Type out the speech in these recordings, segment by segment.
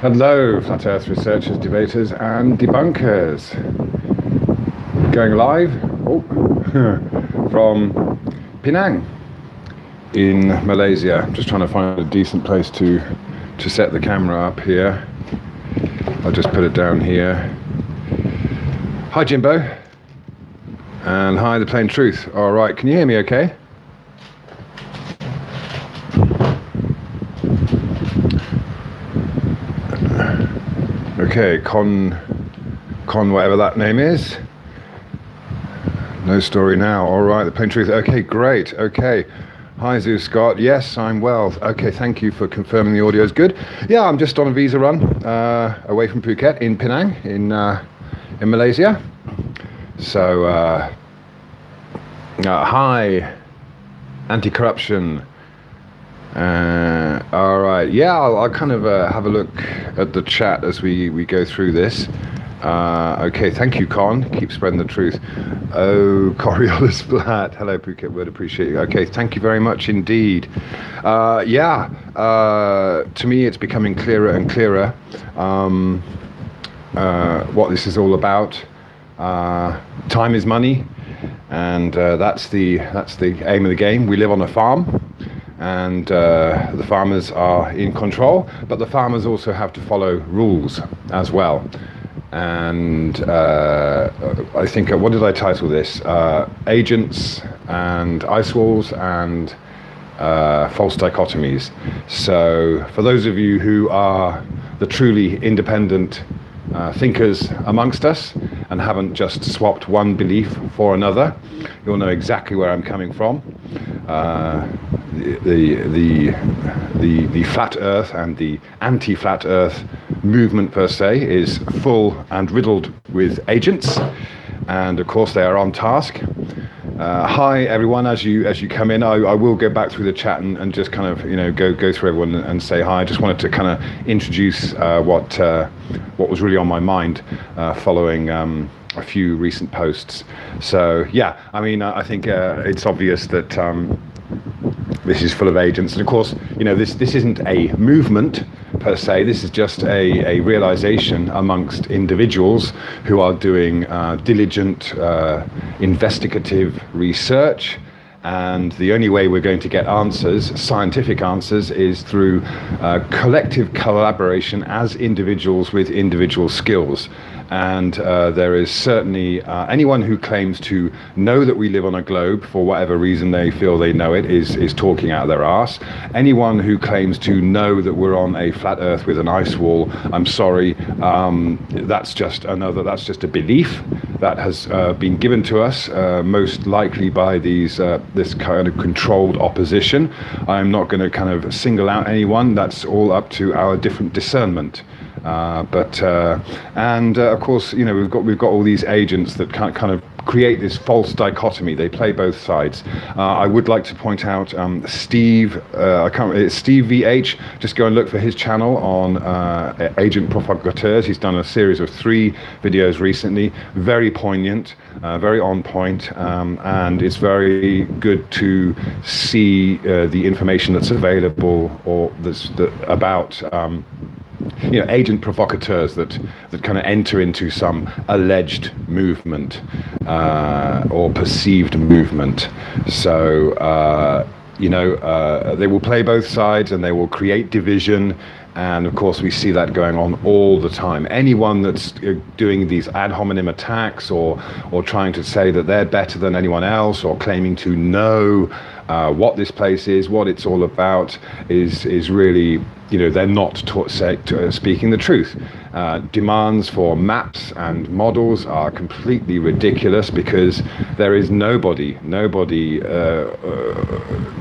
Hello, Flat Earth researchers, debaters, and debunkers. Going live from Penang in Malaysia. I'm just trying to find a decent place to set the camera up here. I'll just put it down here. Hi, Jimbo. And hi, The Plain Truth. All right, can you hear me okay? Okay, Con, whatever that name is. No story now. All right, The Plain Truth. Okay, great. Okay. Hi, Zeus Scott. Yes, I'm well. Okay, thank you for confirming the audio is good. Yeah, I'm just on a visa run away from Phuket in Penang in Malaysia. So, hi, anti-corruption. All right, yeah, I'll kind of have a look at the chat as we go through this. Okay, thank you, Con. Keep spreading the truth. Oh, Coriolis Flat. Hello, Phuket. Would appreciate you. Okay, thank you very much indeed. To me, it's becoming clearer and clearer what this is all about. Time is money, and that's the aim of the game. We live on a farm. And the farmers are in control, but the farmers also have to follow rules as well. And I think, what did I title this? Agents and ice walls and false dichotomies. So for those of you who are the truly independent thinkers amongst us and haven't just swapped one belief for another, you'll know exactly where I'm coming from. The flat earth and the anti-flat earth movement per se is full and riddled with agents, and of course they are on task. Hi everyone, as you come in, I will go back through the chat and just kind of go through everyone and say hi. I just wanted to kind of introduce what was really on my mind following a few recent posts. So yeah, I mean, I think it's obvious that this is full of agents, and of course, this isn't a movement per se. This is just a realization amongst individuals who are doing diligent, investigative research. And the only way we're going to get answers, scientific answers, is through collective collaboration as individuals with individual skills. And there is certainly anyone who claims to know that we live on a globe for whatever reason they feel they know it is talking out of their arse. Anyone who claims to know that we're on a flat earth with an ice wall, I'm sorry, that's just a belief that has been given to us, most likely by this kind of controlled opposition. I'm not going to kind of single out anyone. That's all up to our different discernment. Of course, we've got all these agents that kind of create this false dichotomy. They play both sides. I would like to point out Steve. It's Steve VH. Just go and look for his channel on Agent Provocateurs. He's done a series of 3 videos recently. Very poignant, very on point, and it's very good to see the information that's available or about. Agent provocateurs that kind of enter into some alleged movement or perceived movement. So, they will play both sides and they will create division. And of course, we see that going on all the time. Anyone that's doing these ad hominem attacks or trying to say that they're better than anyone else or claiming to know what this place is, what it's all about, is really, they're not speaking the truth. Demands for maps and models are completely ridiculous because there is nobody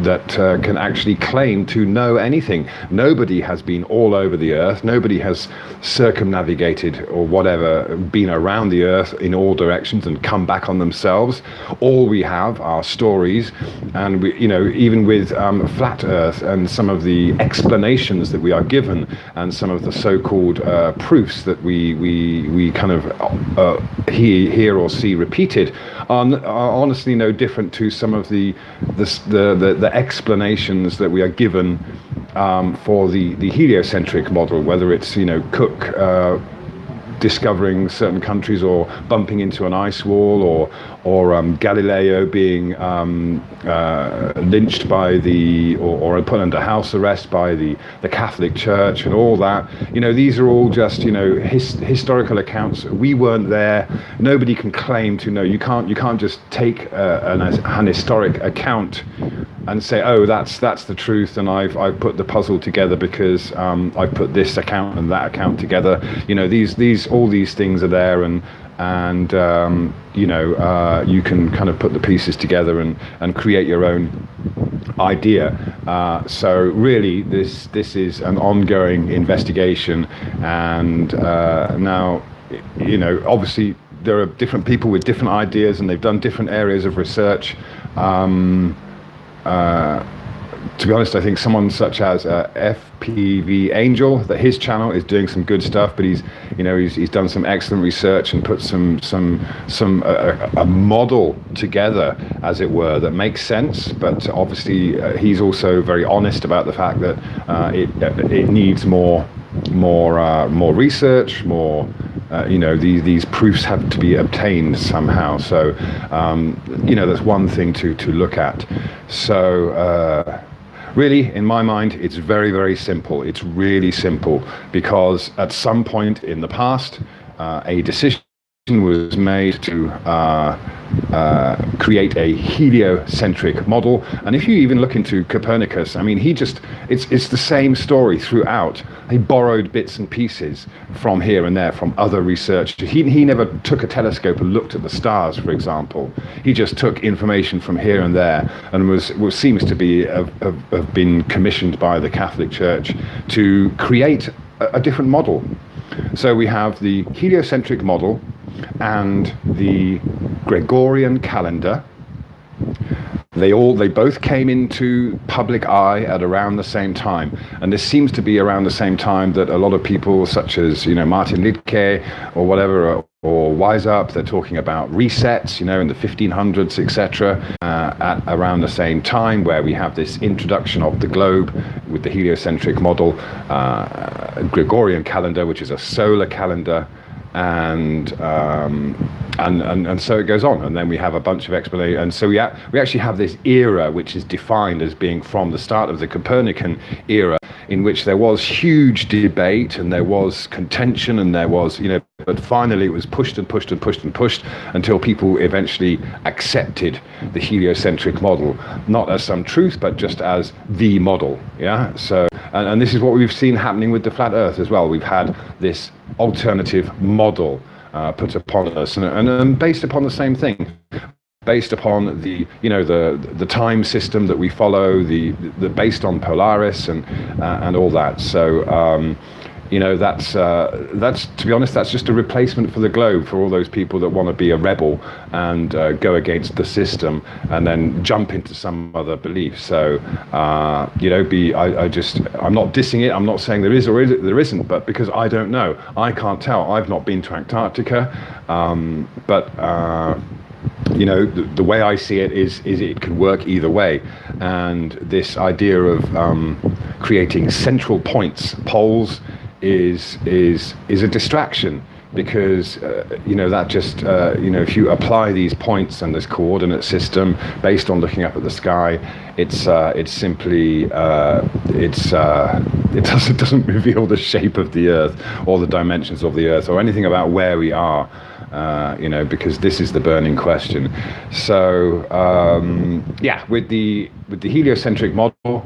that can actually claim to know anything. Nobody has been all over the earth. Nobody has circumnavigated or whatever, been around the earth in all directions and come back on themselves. All we have are stories, and even with flat earth and some of the explanations that we are given and some of the so-called proofs that we kind of hear or see repeated are honestly no different to some of the explanations that we are given for the heliocentric model, whether it's Cook discovering certain countries or bumping into an ice wall, or Galileo being lynched by or put under house arrest by the Catholic Church and all that. These are all just historical accounts. We weren't there. Nobody can claim to know. You can't just take an historic account and say, oh, that's the truth, and I've put the puzzle together because I've put this account and that account together. All these things are there, and you can kind of put the pieces together and create your own idea. So really, this is an ongoing investigation, and now, obviously there are different people with different ideas, and they've done different areas of research. To be honest, I think someone such as FPV Angel, that his channel is doing some good stuff, but he's done some excellent research and put a model together, as it were, that makes sense. But obviously, he's also very honest about the fact that it needs more research, more. These proofs have to be obtained somehow. So, that's one thing to look at. So, really, in my mind, it's very, very simple. It's really simple, because at some point in the past, a decision was made to create a heliocentric model. And if you even look into Copernicus, I mean, it's the same story throughout. He borrowed bits and pieces from here and there from other researchers. He never took a telescope and looked at the stars, for example. He just took information from here and there, and seems to be have been commissioned by the Catholic Church to create a different model. So we have the heliocentric model and the Gregorian calendar. They both came into public eye at around the same time, and this seems to be around the same time that a lot of people, such as Martin Lidke or whatever, or Wise Up, they're talking about resets, in the 1500s, etc. At around the same time, where we have this introduction of the globe with the heliocentric model, Gregorian calendar, which is a solar calendar. And so it goes on, and then we have a bunch of explanations. And so we actually have this era, which is defined as being from the start of the Copernican era, in which there was huge debate and there was contention, and there was, but finally it was pushed and pushed and pushed and pushed until people eventually accepted the heliocentric model, not as some truth, but just as the model. Yeah. So, and this is what we've seen happening with the flat Earth as well. We've had this alternative model put upon us, and based upon the same thing, based upon the time system that we follow, the based on Polaris and all that. So that's to be honest, that's just a replacement for the globe, for all those people that want to be a rebel and go against the system and then jump into some other belief. So I'm not dissing it. I'm not saying there is or there isn't, but because I don't know, I can't tell. I've not been to Antarctica, but the way I see it is it could work either way. And this idea of creating central poles is a distraction, because that just if you apply these points and this coordinate system based on looking up at the sky, it doesn't reveal the shape of the Earth or the dimensions of the Earth or anything about where we are. Because this is the burning question. So with the heliocentric model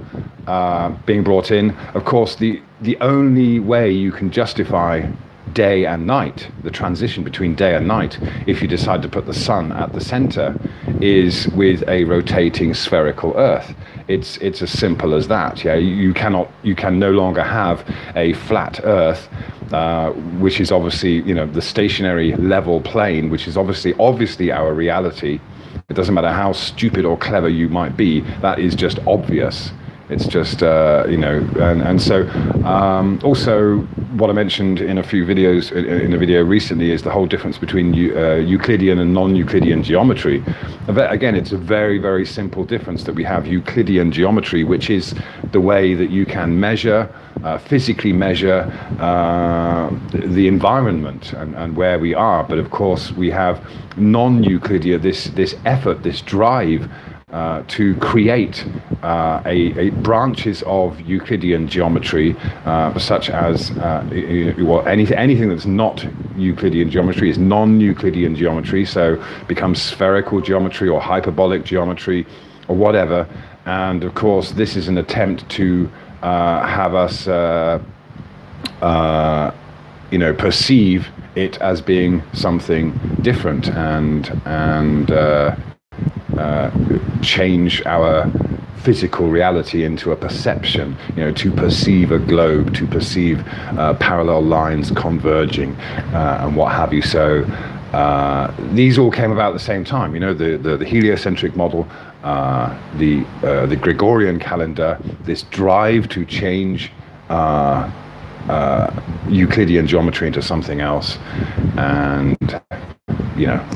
being brought in, of course, the only way you can justify day and night, the transition between day and night, if you decide to put the sun at the center, is with a rotating spherical Earth. It's as simple as that. Yeah, you can no longer have a flat Earth, which is obviously the stationary level plane, which is obviously our reality. It doesn't matter how stupid or clever you might be. That is just obvious. It's just, and so also what I mentioned in a few videos, in a video recently, is the whole difference between Euclidean and non-Euclidean geometry. Again, it's a very, very simple difference that we have Euclidean geometry, which is the way that you can measure, physically measure the environment and where we are. But of course, we have non-Euclidean, this effort, this drive to create branches of Euclidean geometry, such as anything that's not Euclidean geometry is non-Euclidean geometry, so becomes spherical geometry or hyperbolic geometry or whatever. And of course, this is an attempt to have us, perceive it as being something different and change our physical reality into a perception, to perceive a globe, to perceive parallel lines converging, and what have you. So these all came about at the same time. The heliocentric model, the Gregorian calendar, this drive to change Euclidean geometry into something else, and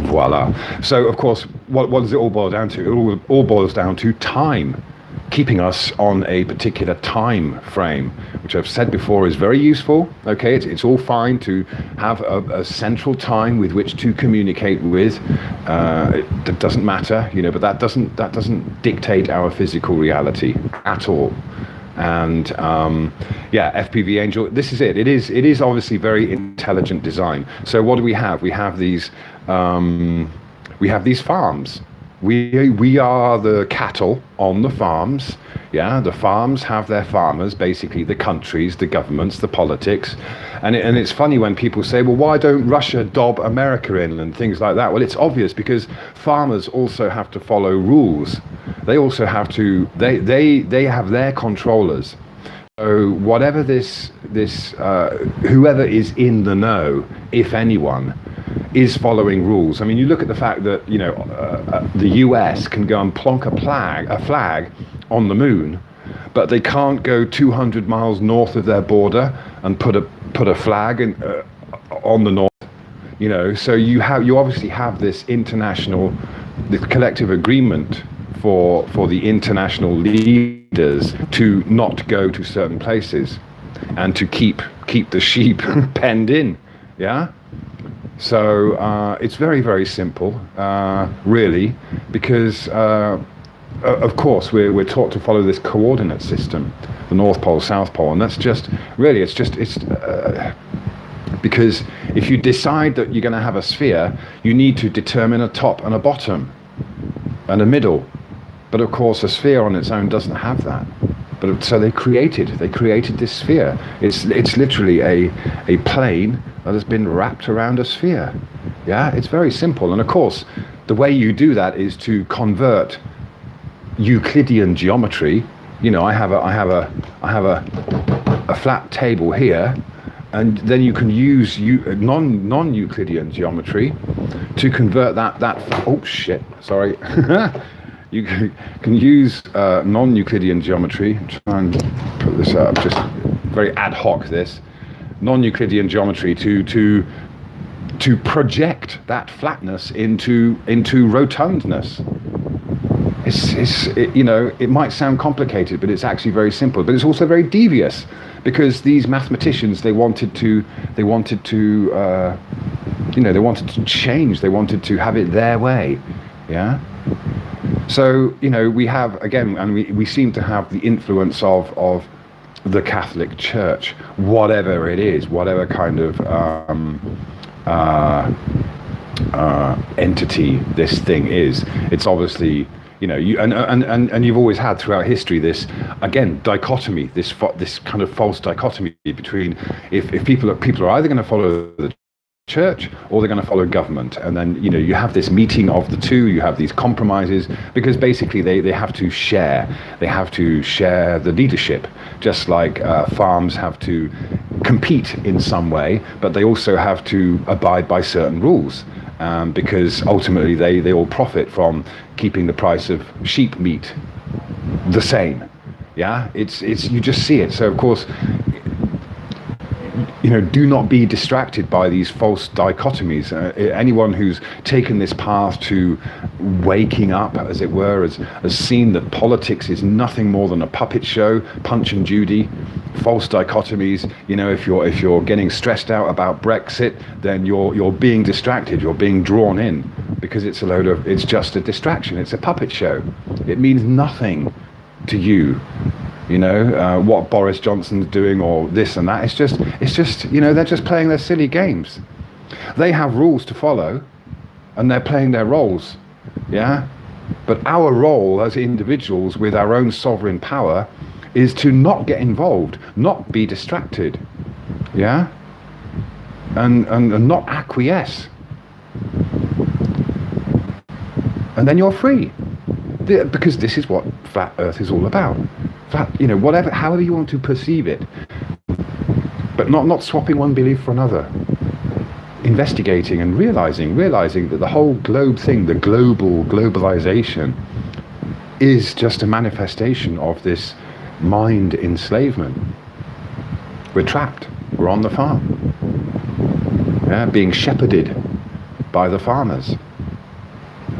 voila. So of course, what does it all boil down to? It all boils down to time, keeping us on a particular time frame, which I've said before is very useful. Okay, it's all fine to have a central time with which to communicate with. It doesn't matter, but that doesn't dictate our physical reality at all. And FPV Angel, this is it. It is obviously very intelligent design. So what do we have? We have these farms. We are the cattle on the farms. Yeah, the farms have their farmers, basically the countries, the governments, the politics. And it's funny when people say, well, why don't Russia dob America in and things like that? Well, it's obvious, because farmers also have to follow rules. They also have to, they have their controllers. So whatever whoever is in the know, if anyone, is following rules. I mean, you look at the fact that, the US can go and plonk a flag on the moon, but they can't go 200 miles north of their border and put a flag on the north. So you obviously have this collective agreement for the international leaders to not go to certain places and to keep the sheep penned in. Yeah. So it's very, very simple, really, because of course we're taught to follow this coordinate system, the North Pole, South Pole, and that's just really it's because if you decide that you're going to have a sphere, you need to determine a top and a bottom and a middle. But of course, a sphere on its own doesn't have that. But so they created this sphere. It's literally a plane that has been wrapped around a sphere. Yeah, it's very simple. And of course, the way you do that is to convert Euclidean geometry. I have a flat table here, and then you can use non-Euclidean geometry to convert that. Oh shit! Sorry. You can use non-Euclidean geometry. Try and put this up, just very ad hoc. This non-Euclidean geometry to project that flatness into rotundness. It might sound complicated, but it's actually very simple. But it's also very devious, because these mathematicians they wanted to change. They wanted to have it their way. Yeah. So, we have, again, and we seem to have the influence of the Catholic Church, whatever it is, whatever kind of entity this thing is. It's obviously, and you've always had throughout history this, again, dichotomy, this kind of false dichotomy between if people are either going to follow the church or they're going to follow government, and then you have this meeting of the two. You have these compromises, because basically they have to share the leadership, just like farms have to compete in some way, but they also have to abide by certain rules, because ultimately they all profit from keeping the price of sheep meat the same. Yeah, it's you just see it. So of course, do not be distracted by these false dichotomies. Anyone who's taken this path to waking up, as it were, has seen that politics is nothing more than a puppet show, Punch and Judy, false dichotomies. If you're getting stressed out about Brexit, then you're being distracted, you're being drawn in, because it's just a distraction, it's a puppet show. It means nothing to you. What Boris Johnson's doing or this and that. It's just, they're just playing their silly games. They have rules to follow and they're playing their roles. Yeah. But our role as individuals with our own sovereign power is to not get involved, not be distracted. Yeah. And not acquiesce. And then you're free. Because this is what flat Earth is all about. Whatever, however you want to perceive it, but not swapping one belief for another. Investigating and realizing that the whole globe thing, the globalization, is just a manifestation of this mind enslavement. We're trapped. We're on the farm, being shepherded by the farmers,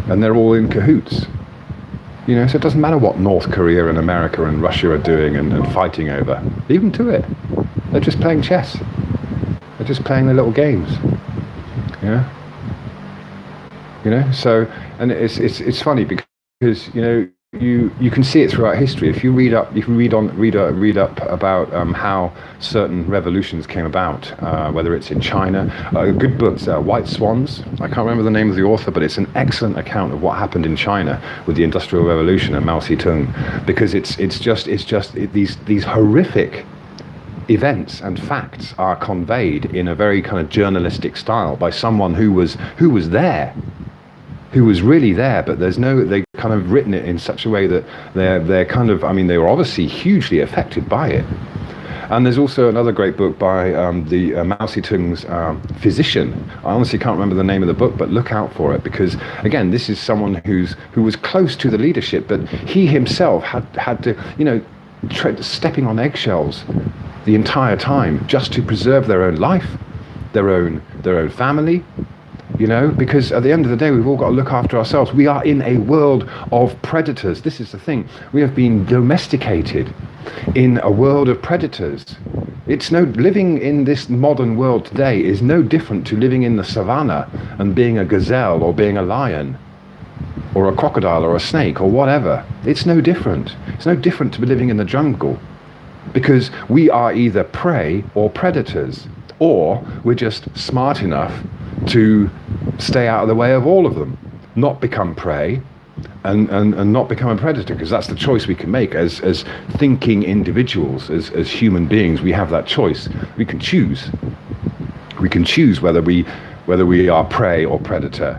and they're all in cahoots. So it doesn't matter what North Korea and America and Russia are doing and fighting over. Leave them to it. They're just playing chess. They're just playing their little games. So, and it's funny because you can see it throughout history. If you read up about how certain revolutions came about, whether it's in China. Good books, White Swans. I can't remember the name of the author, but it's an excellent account of what happened in China with the Industrial Revolution and Mao Zedong, because it's just these horrific events and facts are conveyed in a very kind of journalistic style by someone who was there. Who was really there, but they kind of written it in such a way that they're kind of, they were obviously hugely affected by it. And there's also another great book by the Mao Zedong's physician. I honestly can't remember the name of the book, but look out for it, because again, this is someone who was close to the leadership, but he himself had to, stepping on eggshells the entire time just to preserve their own life, their own family. Because at the end of the day, we've all got to look after ourselves. We are in a world of predators. This is the thing. We have been domesticated in a world of predators. Living in this modern world today is no different to living in the savannah and being a gazelle or being a lion or a crocodile or a snake or whatever. It's no different. It's no different to be living in the jungle, because we are either prey or predators, or we're just smart enough to stay out of the way of all of them, not become prey and not become a predator, because that's the choice we can make as thinking individuals, as human beings. We have that choice. We can choose whether we are prey or predator.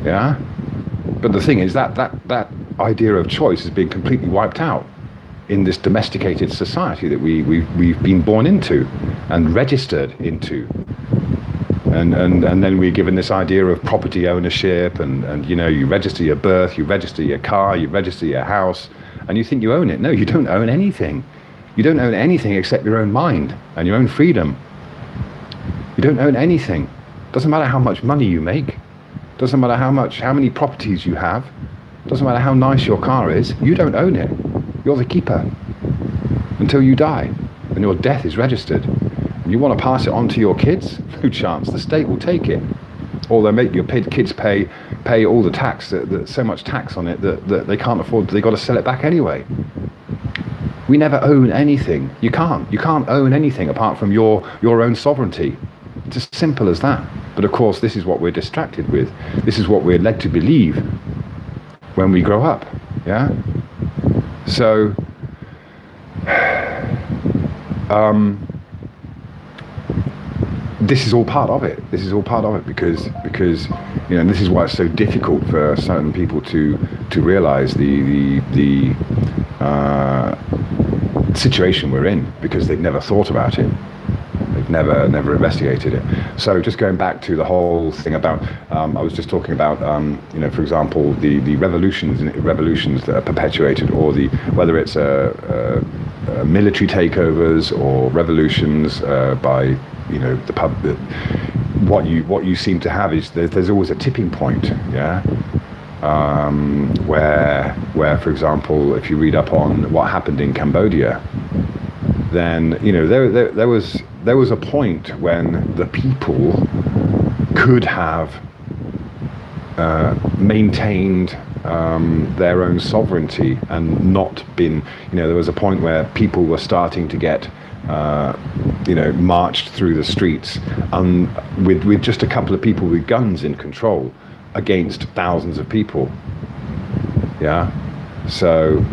Yeah. But the thing is that idea of choice has been completely wiped out in this domesticated society that we've been born into and registered into. And then we're given this idea of property ownership, and you register your birth, you register your car, you register your house, and you think you own it. No, you don't own anything. You don't own anything except your own mind and your own freedom. You don't own anything. Doesn't matter how much money you make. Doesn't matter how many properties you have. Doesn't matter how nice your car is. You don't own it. You're the keeper until you die and your death is registered. You want to pass it on to your kids? No chance. The state will take it, or they'll make your kids pay all the tax, so much tax on it that they can't afford. They got to sell it back anyway. We never own anything. You can't own anything apart from your own sovereignty. It's as simple as that. But of course, this is what we're distracted with. This is what we're led to believe when we grow up. Yeah. So. This is all part of it. This is all part of it because and this is why it's so difficult for certain people to realise the situation we're in, because they've never thought about it. have never investigated it. So just going back to the whole thing about, I was just talking about, for example, the revolutions that are perpetuated, or whether it's military takeovers or revolutions by the pub. What you seem to have is there's always a tipping point, yeah. Where, for example, if you read up on what happened in Cambodia, then there was a point when the people could have maintained their own sovereignty and not been. There was a point where people were starting to get marched through the streets with just a couple of people with guns in control against thousands of people. Yeah. So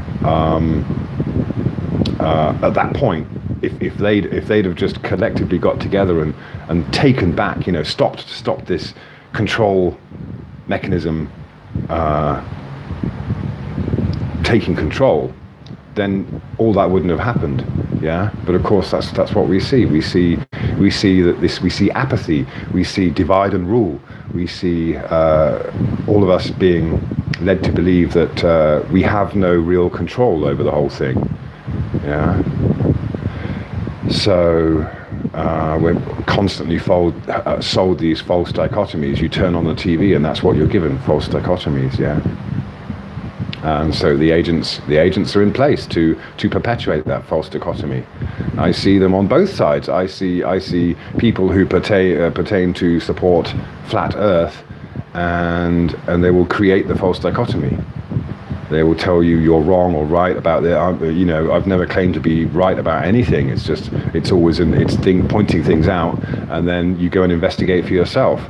at that point, if they'd have just collectively got together and taken back, stopped this control mechanism taking control, then all that wouldn't have happened. Yeah. But of course, that's what we see. We see that we see apathy. We see divide and rule. We see all of us being led to believe that we have no real control over the whole thing. Yeah. So we're constantly sold these false dichotomies. You turn on the TV and that's what you're given, false dichotomies. Yeah. And so the agents are in place to perpetuate that false dichotomy. I see them on both sides. I see people who pertain to support flat Earth, and they will create the false dichotomy. They will tell you you're wrong or right about it. I've never claimed to be right about anything. It's always pointing things out, and then you go and investigate for yourself.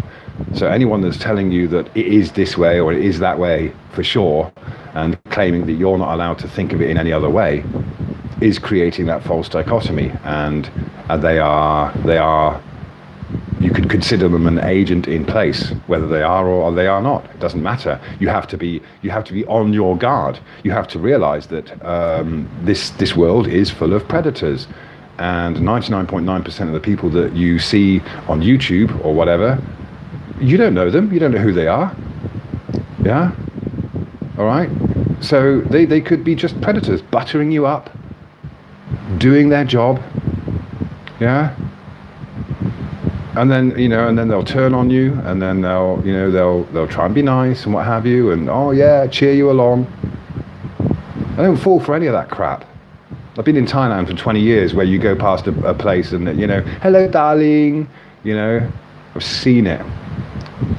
So anyone that's telling you that it is this way or it is that way for sure, and claiming that you're not allowed to think of it in any other way, is creating that false dichotomy. And they are. You could consider them an agent in place, whether they are or they are not. It doesn't matter. You have to be on your guard. You have to realize that this world is full of predators, and 99.9% of the people that you see on YouTube or whatever, you don't know them. You don't know who they are. Yeah. All right. So they could be just predators, buttering you up, doing their job. Yeah. And then they'll turn on you, and then they'll try and be nice and what have you, and cheer you along. I don't fall for any of that crap. I've been in Thailand for 20 years, where you go past a place and hello darling, I've seen it.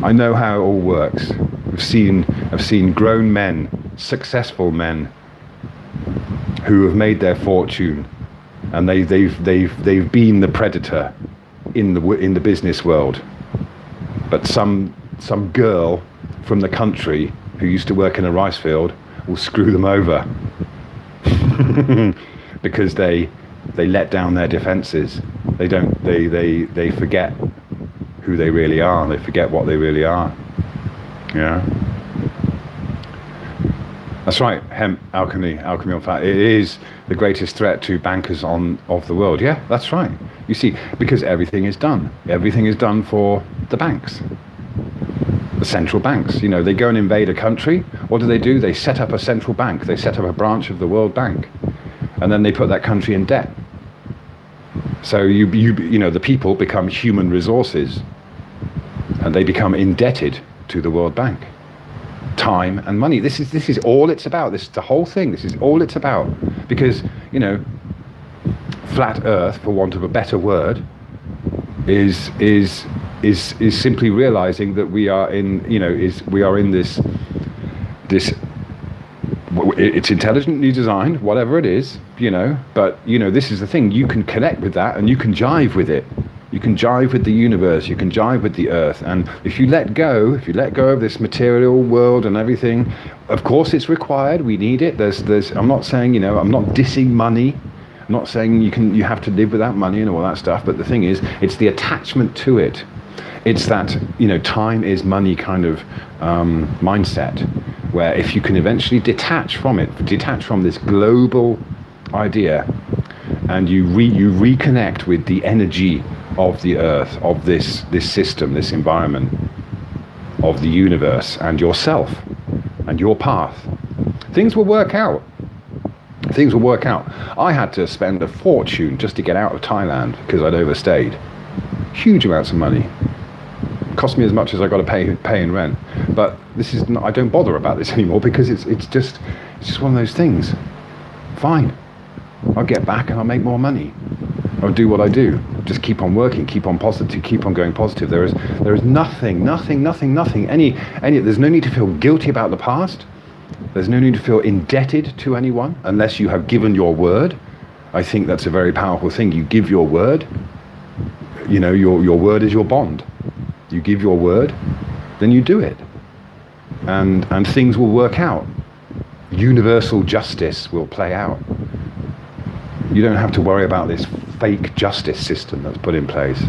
I know how it all works. I've seen grown men, successful men, who have made their fortune, and they've been the predator in the business world. But some girl from the country who used to work in a rice field will screw them over because they let down their defenses. They forget who they really are. They forget what they really are. Yeah. That's right. Hemp, alchemy on fat. It is the greatest threat to bankers of the world. Yeah, that's right. You see, because everything is done. Everything is done for the banks, the central banks. They go and invade a country. What do? They set up a central bank. They set up a branch of the World Bank, and then they put that country in debt. So the people become human resources, and they become indebted to the World Bank. Time and money. This is all it's about. This is the whole thing. This is all it's about. Because flat Earth, for want of a better word, is simply realizing that we are in this. It's intelligently designed, whatever it is, But this is the thing. You can connect with that, and you can jive with it. You can jive with the universe, you can jive with the earth, and if you let go of this material world and everything, of course it's required, we need it. I'm not saying, I'm not dissing money, I'm not saying you have to live without money and all that stuff, but the thing is, it's the attachment to it. It's that, time is money kind of mindset, where if you can eventually detach from this global idea, and you reconnect with the energy of the earth, of this system, this environment, of the universe, and yourself, and your path, things will work out. Things will work out. I had to spend a fortune just to get out of Thailand because I'd overstayed. Huge amounts of money. Cost me as much as I got to pay in rent. But this is not, I don't bother about this anymore because it's just one of those things. Fine. I'll get back and I'll make more money. I'll do what I do. Just keep on working, keep on positive, keep on going positive. There is nothing. There's no need to feel guilty about the past. There's no need to feel indebted to anyone unless you have given your word. I think that's a very powerful thing. You give your word. You know, your word is your bond. You give your word, then you do it. And things will work out. Universal justice will play out. You don't have to worry about this fake justice system that's put in place,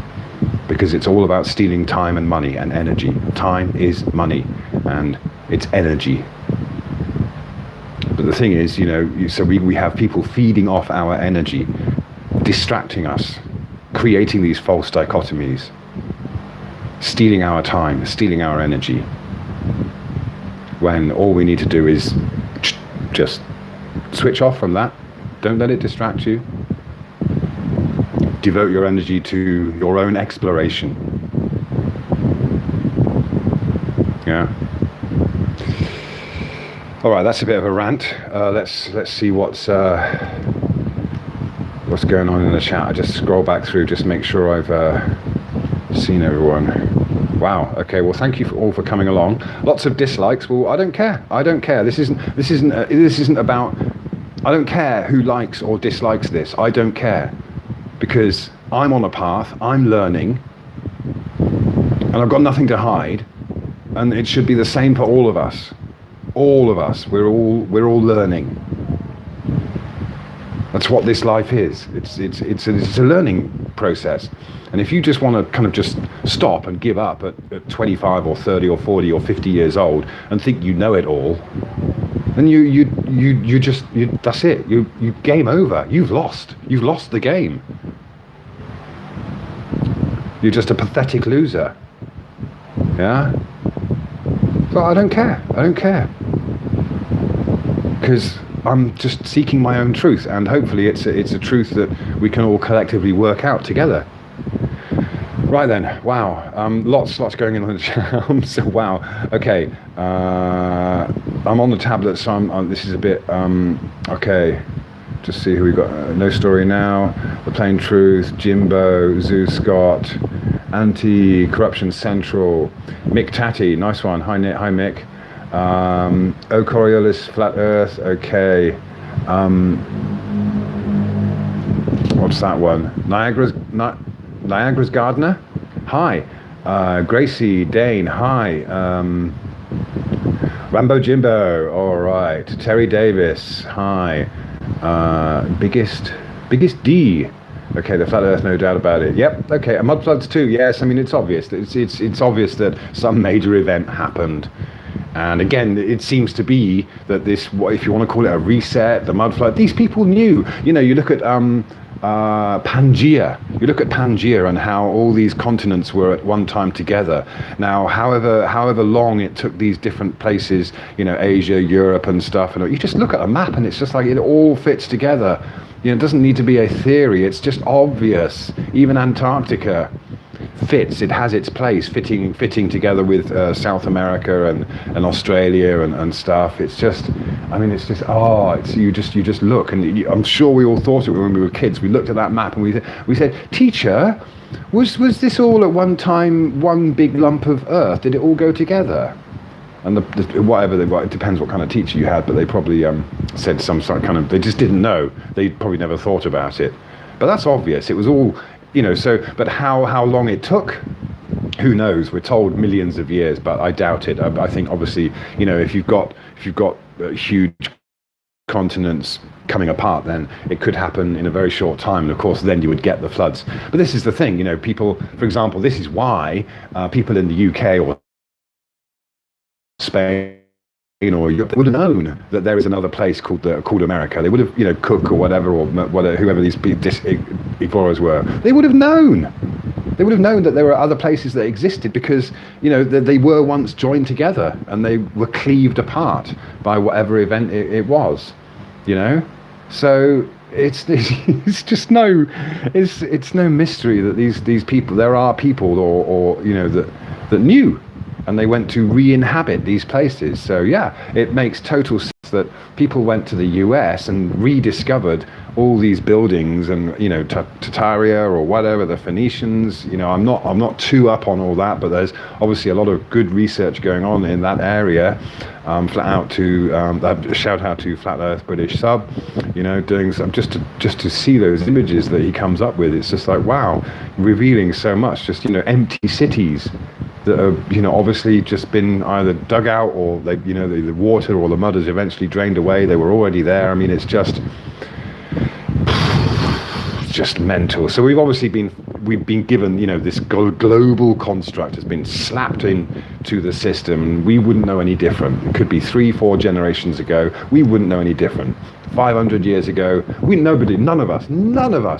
because it's all about stealing time and money and energy. Time is money and it's energy. But the thing is, you know, so we have people feeding off our energy, distracting us, creating these false dichotomies, stealing our time, stealing our energy, when all we need to do is just switch off from that. Don't let it distract you. Devote your energy to your own exploration. Yeah. All right, that's a bit of a rant. Let's see what's going on in the chat. I just scroll back through, just make sure I've seen everyone. Wow. Okay. Well, thank you all for coming along. Lots of dislikes. Well, I don't care. I don't care. This isn't about. I don't care who likes or dislikes this. I don't care, because I'm on a path. I'm learning, and I've got nothing to hide. And it should be the same for all of us. All of us. We're all learning. That's what this life is. It's a learning process. And if you just want to kind of just stop and give up at 25 or 30 or 40 or 50 years old and think you know it all, then you that's it. You game over. You've lost. You've lost the game. You're just a pathetic loser. Yeah? But I don't care. I don't care. Because I'm just seeking my own truth, and hopefully it's a truth that we can all collectively work out together. Right then, wow, lots going on in the chat. So wow, okay, I'm on the tablet, so this is a bit, okay, just see who we got. No Story Now, The Plain Truth, Jimbo, Zoo Scott, Anti-Corruption Central, Mick Tatty, nice one, hi Nick, hi Mick. O Coriolis, Flat Earth, okay. What's that one? Niagara's Gardener, hi. Gracie, Dane, hi. Rambo Jimbo, all right. Terry Davis, hi. Biggest D. Okay, the Flat Earth, no doubt about it. Yep, okay, and mud floods too, yes. I mean, it's obvious. It's obvious that some major event happened. And again, it seems to be that this, if you want to call it a reset, the mud flood, these people knew. You know, you look at Pangea. You look at Pangea and how all these continents were at one time together. Now, however long it took these different places, you know, Asia, Europe and stuff, and you just look at a map and it's just like it all fits together. You know, it doesn't need to be a theory. It's just obvious. Even Antarctica fits. It has its place, fitting together with South America and Australia and stuff. It's just, I mean, it's just, you just look, and I'm sure we all thought it when we were kids. We looked at that map and we said, teacher, was this all at one time one big lump of earth? Did it all go together? And it depends what kind of teacher you had, but they probably said some sort of kind of, they just didn't know. They probably never thought about it. But that's obvious. It was all, you know, so, but how long it took, who knows? We're told millions of years, but I doubt it. I think obviously, you know, if you've got huge continents coming apart, then it could happen in a very short time, and of course then you would get the floods. But this is the thing, you know, people, for example, this is why people in the UK or Spain or Europe, they would have known that there is another place called America. They would have, Cook or whatever, or whatever, whoever these explorers were. They would have known. They would have known that there were other places that existed because, they were once joined together and they were cleaved apart by whatever event it was, So it's just no mystery that these people, there are people or that knew, and they went to re-inhabit these places. So yeah, it makes total sense that people went to the US and rediscovered all these buildings and Tartaria or whatever, the Phoenicians. I'm not too up on all that, but there's obviously a lot of good research going on in that area. Shout out to Flat Earth British Sub, doing some just to see those images that he comes up with. It's just like, wow, revealing so much. Just empty cities that are obviously just been either dug out or the water or the mud has eventually drained away. They were already there. I mean, it's just mental. So we've been given this global construct has been slapped into the system, and we wouldn't know any different. It could be 3-4 generations ago, we wouldn't know any different. 500 years ago, none of us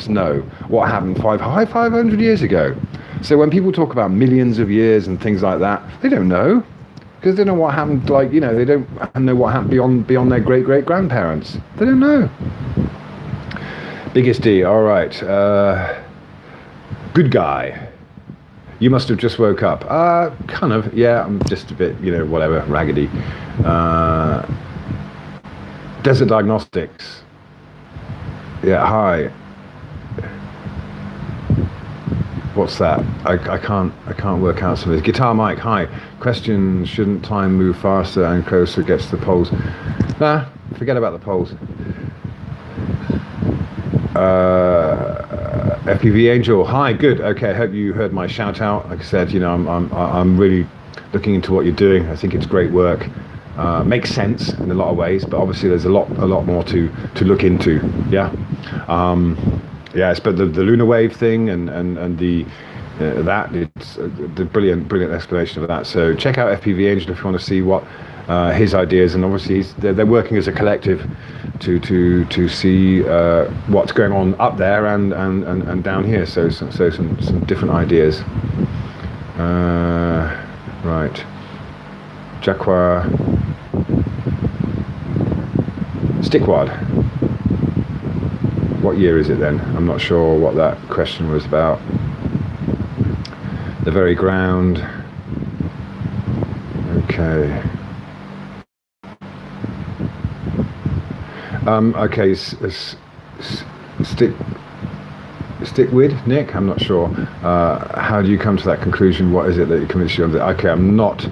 know what happened 500 years ago. So when people talk about millions of years and things like that, they don't know, because they don't know what happened. They don't know what happened beyond their great grandparents. They don't know. Biggest D. All right. Good guy. You must have just woke up. Kind of. Yeah. I'm just a bit, whatever, raggedy. Desert Diagnostics. Yeah. Hi. What's that? I can't work out some of this. Guitar Mike, hi. Question, shouldn't time move faster and closer it gets to the poles? Nah, forget about the poles. FPV Angel, hi, good. Okay, I hope you heard my shout out. Like I said, I'm really looking into what you're doing. I think it's great work. Makes sense in a lot of ways, but obviously there's a lot more to look into. Yeah. Yes, but the lunar wave thing and the it's the brilliant explanation of that. So check out FPV Angel if you want to see what his ideas, and obviously they're working as a collective to see what's going on up there and down here. So some different ideas. Right, Jacqua Stickwad. What year is it then? I'm not sure what that question was about. The very ground. Okay. Okay. Stickwid, Nick. I'm not sure. How do you come to that conclusion? What is it that you convinced you of that? Okay, I'm not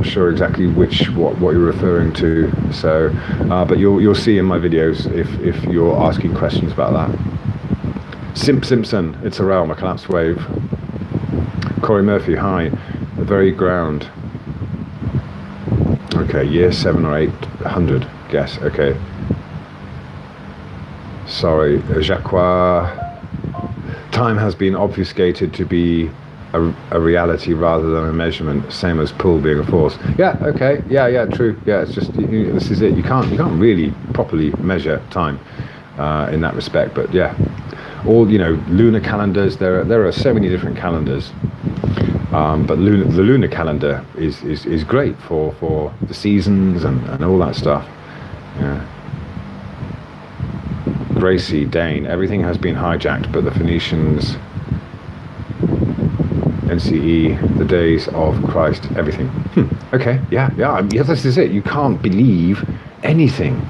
sure exactly what you're referring to. So, but you'll see in my videos if you're asking questions about that. Simpson, it's a realm, a collapsed wave. Corey Murphy, hi. The very ground. Okay, year 7 or 800, guess. Okay. Sorry, Jacqua. Time has been obfuscated to be a reality rather than a measurement, same as pull being a force. Yeah, okay, yeah, true. Yeah, it's just this is it. You can't really properly measure time in that respect. But yeah, all lunar calendars. There are so many different calendars, but the lunar calendar is great for the seasons and all that stuff. Yeah. Gracie, Dane, everything has been hijacked, but the Phoenicians, NCE, the days of Christ, everything. Okay, yeah, this is it. You can't believe anything.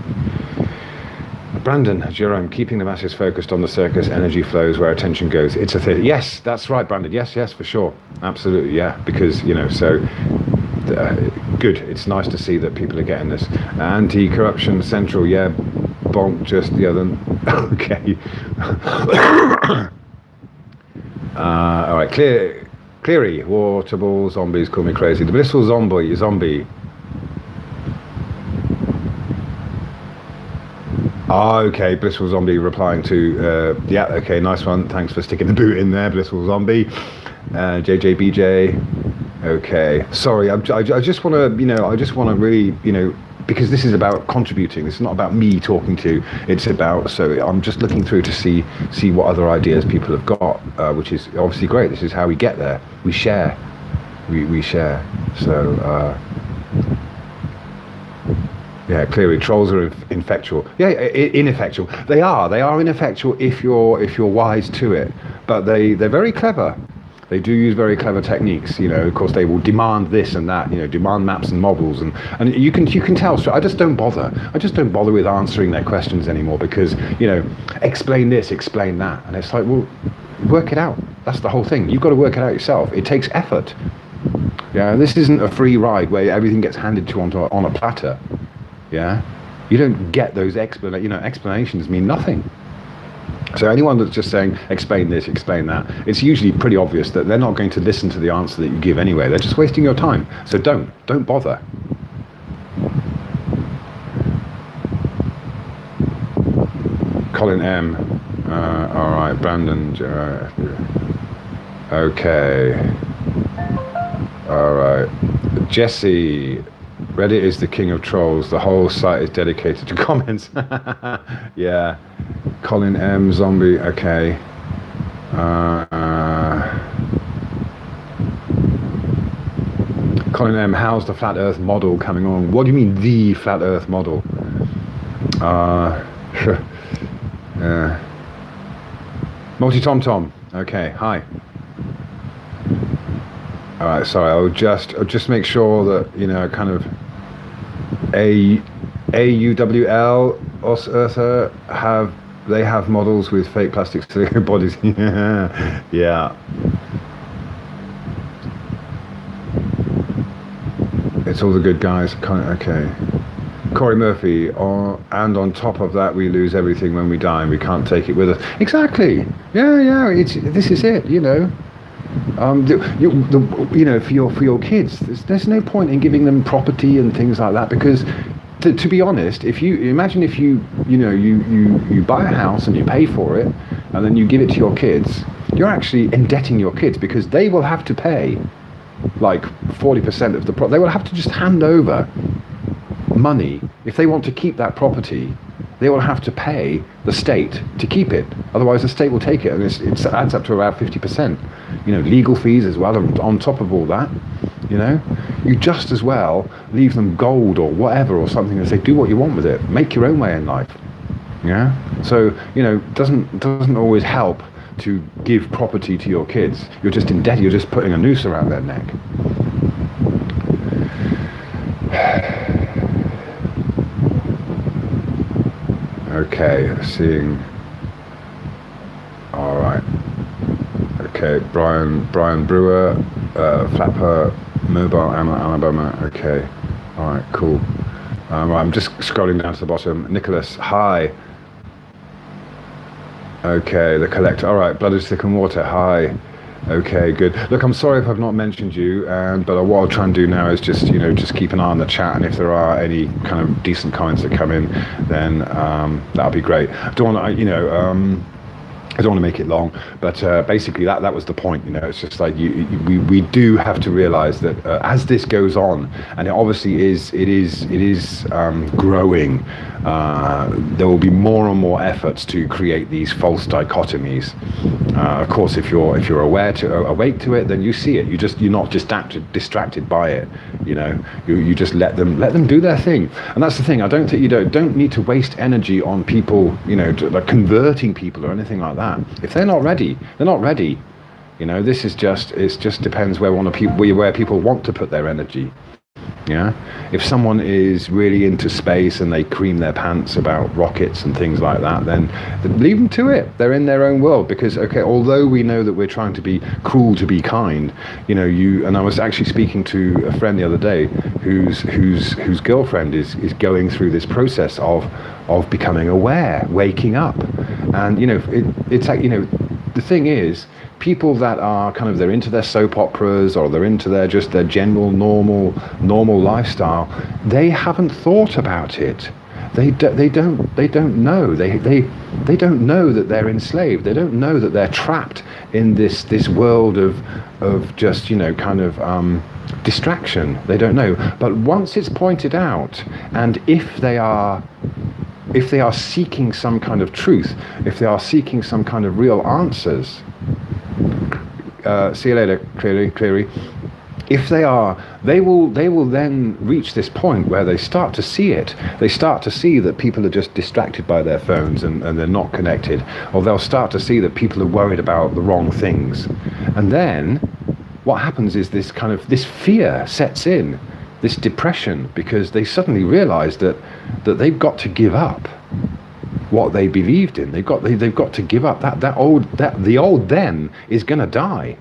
Brandon, Jerome, keeping the masses focused on the circus, energy flows where attention goes. It's a theatre. Yes, that's right, Brandon. Yes, for sure. Absolutely, yeah. Because, so good. It's nice to see that people are getting this. Anti-corruption central, yeah. Bonk just the other. Okay. All right, Cleary, waterball zombies call me crazy. The blissful zombie. Okay, blissful zombie replying to yeah. Okay, nice one. Thanks for sticking the boot in there, blissful zombie. JJBJ. Okay. Sorry, I just want to, I just want to really, because this is about contributing. This is not about me talking to you. It's about, so I'm just looking through to see what other ideas people have got, which is obviously great. This is how we get there. We share. We share. So, yeah, clearly trolls are ineffectual. Yeah, ineffectual. They are ineffectual if you're wise to it. But they're very clever. They do use very clever techniques. Of course, they will demand this and that. Demand maps and models, and you can tell. So I just don't bother. I just don't bother with answering their questions anymore because explain this, explain that, and it's like, well, work it out. That's the whole thing. You've got to work it out yourself. It takes effort. Yeah, this isn't a free ride where everything gets handed to you on a platter. Yeah, you don't get those explanations mean nothing. So anyone that's just saying, explain this, explain that, it's usually pretty obvious that they're not going to listen to the answer that you give anyway. They're just wasting your time. So don't bother. Colin M. All right, Brandon. Okay. All right. Jesse. Reddit is the king of trolls. The whole site is dedicated to comments. Yeah. Colin M. Zombie. Okay. Colin M. How's the flat Earth model coming on? What do you mean the flat Earth model? Multi Tom Tom. Okay. Hi. All right. Sorry. I'll just make sure that kind of AUWL Os Earther have models with fake plastic silicone bodies. Yeah. It's all the good guys. Okay. Corey Murphy. And on top of that, we lose everything when we die, and we can't take it with us. Exactly. Yeah. This is it. For your kids, there's no point in giving them property and things like that because, to be honest, if you buy a house and you pay for it, and then you give it to your kids, you're actually indebting your kids because they will have to pay like 40% of the they will have to just hand over money if they want to keep that property. They will have to pay the state to keep it. Otherwise, the state will take it, and it adds up to about 50%. Legal fees as well on top of all that. You just as well leave them gold or whatever or something and say, do what you want with it. Make your own way in life. Yeah. So doesn't always help to give property to your kids. You're just indebted. You're just putting a noose around their neck. Okay, seeing. All right. Okay, Brian Brewer, Flapper, Mobile, Alabama. Okay. All right, cool. Right, I'm just scrolling down to the bottom. Nicholas, hi. Okay, the collector. All right, Blood is Thick and Water. Hi. Okay, good. Look, I'm sorry if I've not mentioned you, but what I'll try and do now is just keep an eye on the chat, and if there are any kind of decent comments that come in, then that'll be great. I don't want to make it long, but basically that was the point. It's just like we do have to realize that as this goes on, and it obviously is growing, there will be more and more efforts to create these false dichotomies. Of course, if you're awake to it, then you see it. You're not just distracted by it. You just let them do their thing. And that's the thing. I don't think you don't need to waste energy on people, like converting people or anything like that. If they're not ready, they're not ready. This is it just depends where people want to put their energy. Yeah, if someone is really into space and they cream their pants about rockets and things like that, then leave them to it. They're in their own world because, although we know that we're trying to be cruel to be kind, and I was actually speaking to a friend the other day whose girlfriend is going through this process of becoming aware, waking up, and it's like the thing is, people that are they're into their soap operas or they're into their general normal lifestyle, they haven't thought about it. They don't know. They don't know that they're enslaved. They don't know that they're trapped in this world of just, kind of distraction. They don't know. But once it's pointed out, and if they are seeking some kind of truth, if they are seeking some kind of real answers, see you later, Cleary. If they are, they will then reach this point where they start to see it. They start to see that people are just distracted by their phones and they're not connected. Or they'll start to see that people are worried about the wrong things. And then what happens is this fear sets in, this depression, because they suddenly realize that they've got to give up what they believed in. They've got to give up the old them is going to die.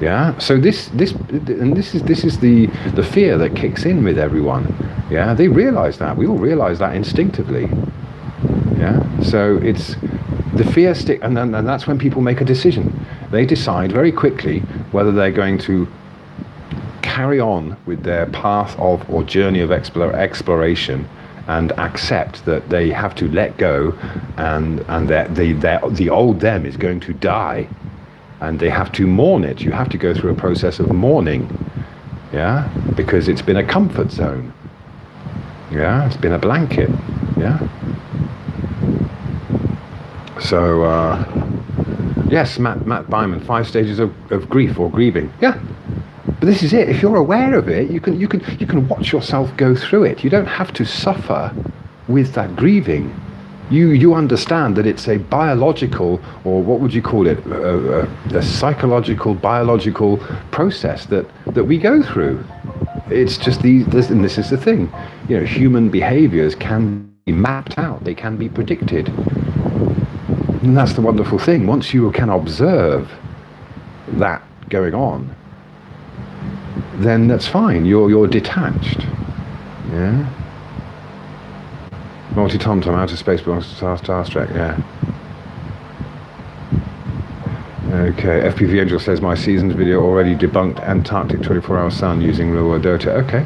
Yeah. So this is the fear that kicks in with everyone. Yeah. They realize that. We all realize that instinctively. Yeah. So it's the fear stick, and that's when people make a decision. They decide very quickly whether they're going to carry on with their path of or journey of exploration and accept that they have to let go, and that the old them is going to die. And they have to mourn it. You have to go through a process of mourning, yeah, because it's been a comfort zone. Yeah, it's been a blanket. Yeah. So, yes, Matt Byman, 5 stages of grief or grieving. Yeah, but this is it. If you're aware of it, you can watch yourself go through it. You don't have to suffer with that grieving. You understand that it's a biological, or what would you call it, a psychological, biological process that we go through. It's just and this is the thing, human behaviors can be mapped out, they can be predicted. And that's the wonderful thing. Once you can observe that going on, then that's fine, you're detached. Yeah. Multi-tom-tom, outer space belongs to Star Trek, yeah. Okay, FPV Angel says, my seasons video already debunked Antarctic 24-hour sun using real-world data. Okay.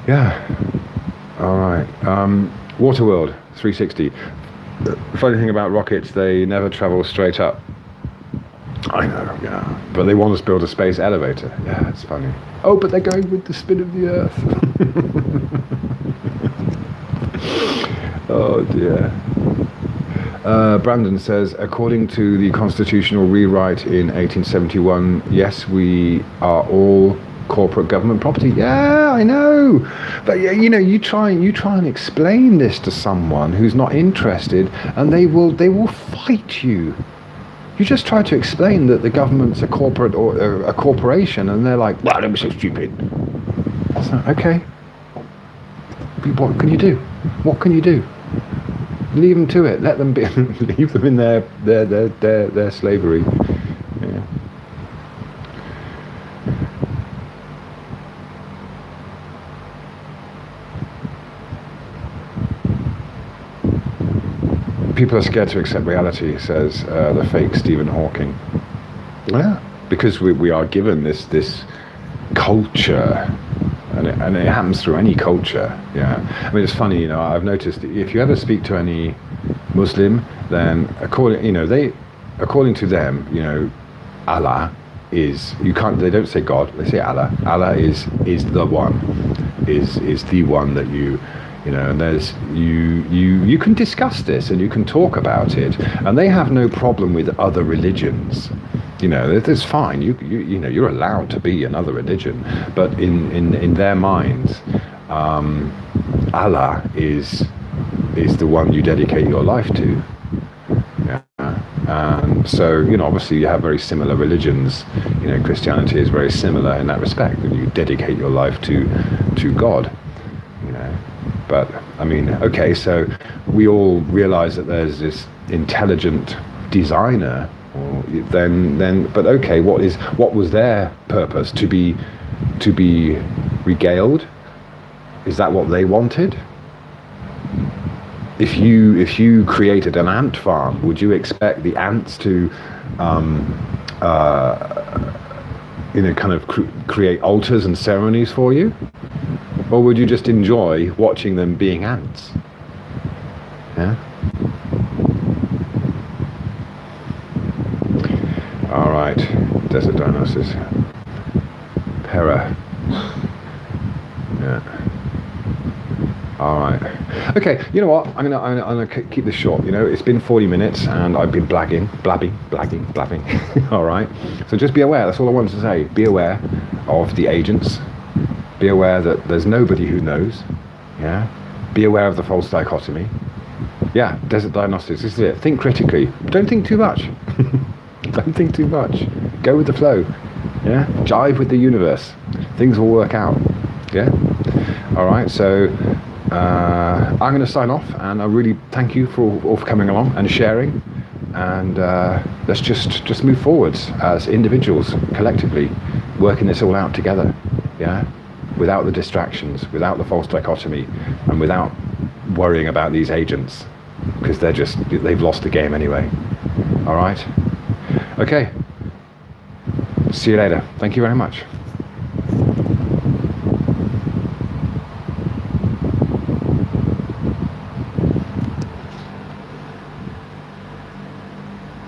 Yeah. Alright. Waterworld, 360. The funny thing about rockets, they never travel straight up. I know, yeah. But they want us to build a space elevator. Yeah, it's funny. Oh, but they're going with the spin of the Earth. Oh dear. Brandon says, according to the constitutional rewrite in 1871, yes, we are all corporate government property. Yeah, I know. But you try and explain this to someone who's not interested, and they will fight you. You just try to explain that the government's a corporate or a corporation, and they're like, "Well, don't be so stupid." So, okay. But what can you do? What can you do? Leave them to it. Let them be. Leave them in their slavery. Yeah. People are scared to accept reality, says the fake Stephen Hawking. Yeah, because we are given this culture. And it happens through any culture, yeah. I mean, it's funny, I've noticed if you ever speak to any Muslim, then according to them, Allah is, they don't say God, they say Allah. Allah is the one, is the one that and there's you can discuss this and you can talk about it, and they have no problem with other religions. It's fine. You're allowed to be another religion, but in their minds, Allah is the one you dedicate your life to. Yeah. And so obviously you have very similar religions. Christianity is very similar in that respect, that you dedicate your life to God. But I mean, okay, so we all realize that there's this intelligent designer. But okay, what was their purpose? To be regaled? Is that what they wanted? If you created an ant farm, would you expect the ants to create altars and ceremonies for you? Or would you just enjoy watching them being ants? Yeah. right, desert diagnosis. Para. Yeah. All right. Okay. You know what? I'm gonna keep this short. You know, it's been 40 minutes, and I've been blabbing. All right. So just be aware. That's all I wanted to say. Be aware of the agents. Be aware that there's nobody who knows. Yeah. Be aware of the false dichotomy. Yeah. Desert diagnostics. This is it. Think critically. Don't think too much. Don't think too much. Go with the flow. Yeah. Jive with the universe. Things will work out. Yeah. All right. So. I'm going to sign off, and I really thank you for all for coming along and sharing, and let's just move forwards as individuals, collectively, working this all out together, yeah, without the distractions, without the false dichotomy, and without worrying about these agents, because they've lost the game anyway. All right, okay, see you later. Thank you very much.